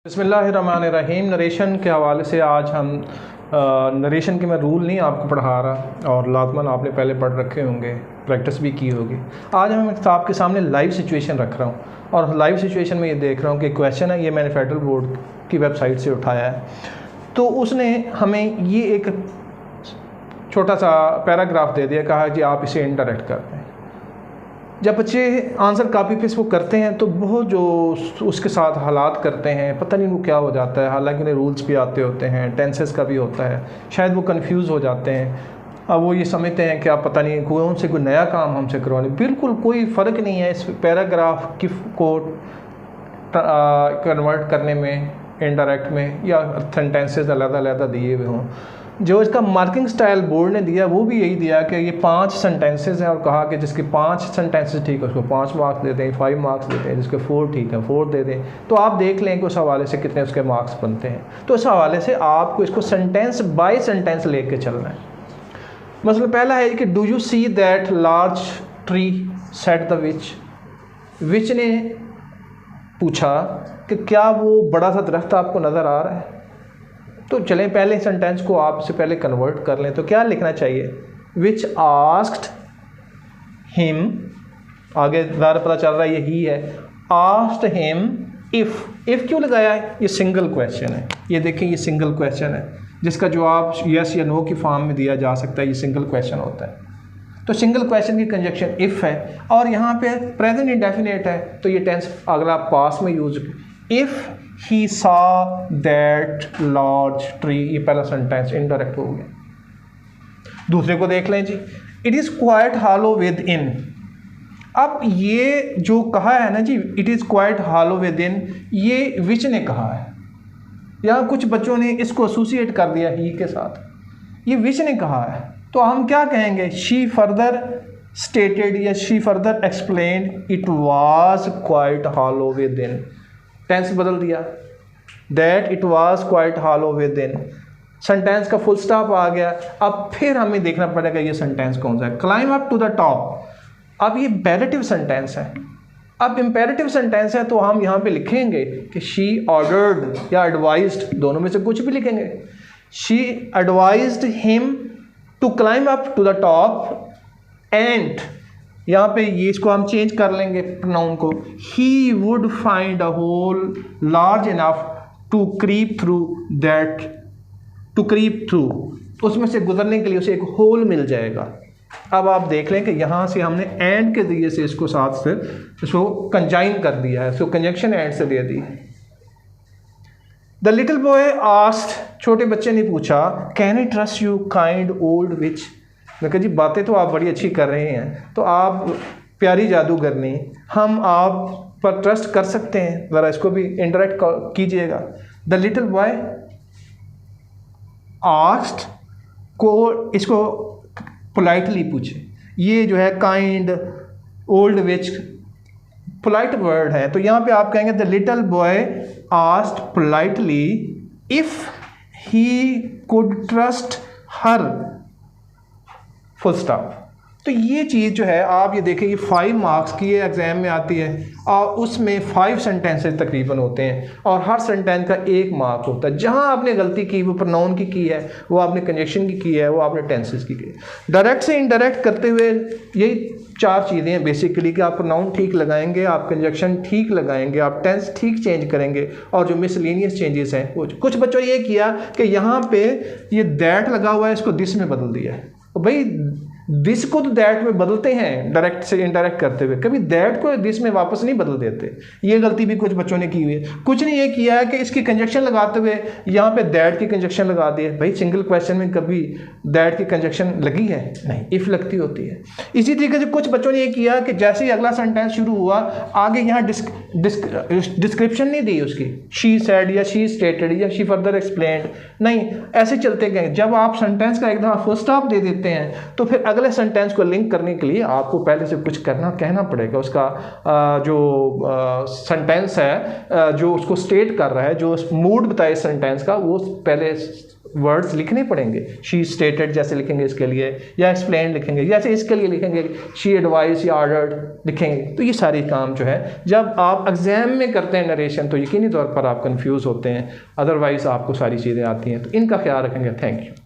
बिस्मिल्लाहिर्रहमानिर्रहीम। नरेशन के हवाले से आज हम नरेशन के मैं रूल नहीं आपको पढ़ा रहा और लाजमन आपने पहले पढ़ रखे होंगे, प्रैक्टिस भी की होगी। आज मैं आपके सामने लाइव सिचुएशन रख रहा हूँ और लाइव सिचुएशन में ये देख रहा हूँ कि क्वेश्चन है, ये मैंने फेडरल बोर्ड की वेबसाइट से उठाया है। तो उसने हमें ये एक छोटा सा पैराग्राफ दे दिया, कहा कि आप इसे इंटरेक्ट करते हैं। जब बच्चे आंसर कॉपी पेस्ट वो करते हैं तो बहुत जो उसके साथ हालात करते हैं, पता नहीं वो क्या हो जाता है। हालांकि उन्हें रूल्स भी आते होते हैं, टेंसेस का भी होता है, शायद वो कंफ्यूज हो जाते हैं। अब वो ये समझते हैं कि आप पता नहीं कौन से कोई नया काम हमसे करवाने। बिल्कुल कोई फ़र्क नहीं है इस पैराग्राफ को कन्वर्ट करने में, इंडायरेक्ट में, या सेंटेंसेस अलग-अलग दिए हुए हों। जो इसका मार्किंग स्टाइल बोर्ड ने दिया वो भी यही दिया कि ये 5 सेंटेंसेस हैं और कहा कि जिसके 5 सेंटेंसेस ठीक है उसको 5 मार्क्स देते हैं, 5 मार्क्स देते हैं, जिसके 4 ठीक है 4 दे दें। तो आप देख लें कि उस हवाले से कितने उसके मार्क्स बनते हैं। तो इस हवाले से आपको इसको सेंटेंस बाय सेंटेंस लेके चलना है। मसला पहला है कि do you see that large tree, said the which ने पूछा कि क्या वो बड़ा सा दरख्त आपको नज़र आ रहा है। तो चलें पहले सेंटेंस को आपसे पहले कन्वर्ट कर लें। तो क्या लिखना चाहिए, विच आस्क्ड हिम, आगे ज़्यादा पता चल रहा है यही है, आस्क्ड हिम इफ़ क्यों लगाया है, ये सिंगल क्वेश्चन है। ये देखें ये सिंगल क्वेश्चन है जिसका जवाब यस या नो की फॉर्म में दिया जा सकता है। ये सिंगल क्वेश्चन होता है। तो सिंगल क्वेश्चन की कंजक्शन इफ़ है और यहाँ पे प्रेजेंट इंडेफिनिट है, तो ये टेंस अगला पास में use, if he saw that large tree, ये पहला सेंटेंस इनडायरेक्ट हो गया। दूसरे को देख लें जी, it is quite hollow within। अब ये जो कहा है ना जी, it is quite hollow within, ये विच ने कहा है। यहाँ कुछ बच्चों ने इसको एसोसिएट कर दिया ही के साथ, ये विच ने कहा है। तो हम क्या कहेंगे, she further stated या she further explained it was quite hollow within। Tense बदल दिया, that it was quite hollow within, sentence का फुल स्टॉप आ गया। अब फिर हमें देखना पड़ेगा ये सेंटेंस कौन सा है। Climb up to the top, अब ये इम्पेरेटिव सेंटेंस है। अब इम्पेरेटिव सेंटेंस है तो हम यहाँ पे लिखेंगे कि शी ऑर्डर्ड या एडवाइज्ड, दोनों में से कुछ भी लिखेंगे। She advised him to climb up to the top and, यहाँ पे ये इसको हम चेंज कर लेंगे प्रोनाउन को, he would find a hole large enough to creep through that, to creep through, उसमें से गुजरने के लिए उसे एक होल मिल जाएगा। अब आप देख लें कि यहाँ से हमने एंड के जरिए से इसको साथ से इसको कंजाइन कर दिया है, इसको कंजक्शन एंड से दे दी। द लिटिल बॉय आस्क्ड, छोटे बच्चे ने पूछा, can I trust you kind old witch. मैं कहा जी बातें तो आप बड़ी अच्छी कर रहे हैं, तो आप प्यारी जादूगरनी, हम आप पर ट्रस्ट कर सकते हैं, ज़रा इसको भी इंटरेक्ट कीजिएगा। द लिटिल बॉय आस्क्ड को इसको पोलाइटली पूछे, ये जो है काइंड ओल्ड विच पोलाइट वर्ड है, तो यहाँ पे आप कहेंगे the little boy asked politely if he could trust her, full stop. तो ये चीज़ जो है आप ये देखें, ये 5 मार्क्स की ये एग्ज़ाम में आती है और उसमें 5 सेंटेंसेस तकरीबन होते हैं और हर सेंटेंस का 1 मार्क होता है। जहाँ आपने गलती की वो प्रोनाउन की है, वो आपने कंजक्शन की है, वो आपने टेंसेस की है। डायरेक्ट से इनडायरेक्ट करते हुए यही 4 चीज़ें हैं बेसिकली कि आप प्रोनाउन ठीक लगाएंगे, आप कंजक्शन ठीक लगाएंगे, आप टेंस ठीक चेंज करेंगे और जो मिसलेनियस चेंजेस हैं वो। कुछ बच्चों ने ये किया कि यहाँ पे ये दैट लगा हुआ है, इसको दिस में बदल दिया है। तो भाई दिस को तो दैट में बदलते हैं डायरेक्ट से इनडायरेक्ट करते हुए, कभी दैट को दिस में वापस नहीं बदल देते। ये गलती भी कुछ बच्चों ने की हुई है। कुछ ने ये किया है कि इसकी कंजक्शन लगाते हुए यहाँ पे दैट की कंजक्शन लगा दी है। भाई सिंगल क्वेश्चन में कभी दैट की कंजक्शन लगी है नहीं, इफ़ लगती होती है। इसी तरीके से कुछ बच्चों ने ये किया कि जैसे ही अगला सेंटेंस शुरू हुआ, आगे यहाँ डिस्क्रिप्शन नहीं दी उसकी, शी सेड या शी स्टेटेड या शी फर्दर एक्सप्लेन्ड, नहीं, ऐसे चलते गए। जब आप सेंटेंस का एकदम फुल स्टॉप दे देते हैं तो फिर अगले सेंटेंस को लिंक करने के लिए आपको पहले से कुछ कहना पड़ेगा। उसका जो सेंटेंस है जो उसको स्टेट कर रहा है, जो मूड बताए सेंटेंस का, वो पहले वर्ड्स लिखने पड़ेंगे। शी स्टेटेड जैसे लिखेंगे इसके लिए, या एक्सप्लेन लिखेंगे, जैसे इसके लिए लिखेंगे शी एडवाइस या ऑर्डर्ड लिखेंगे। तो ये सारे काम जो है जब आप एग्जाम में करते हैं नरेशन तो यकीनी तौर पर आप कंफ्यूज होते हैं, अदरवाइज़ आपको सारी चीज़ें आती हैं। तो इनका ख्याल रखेंगे। Thank you.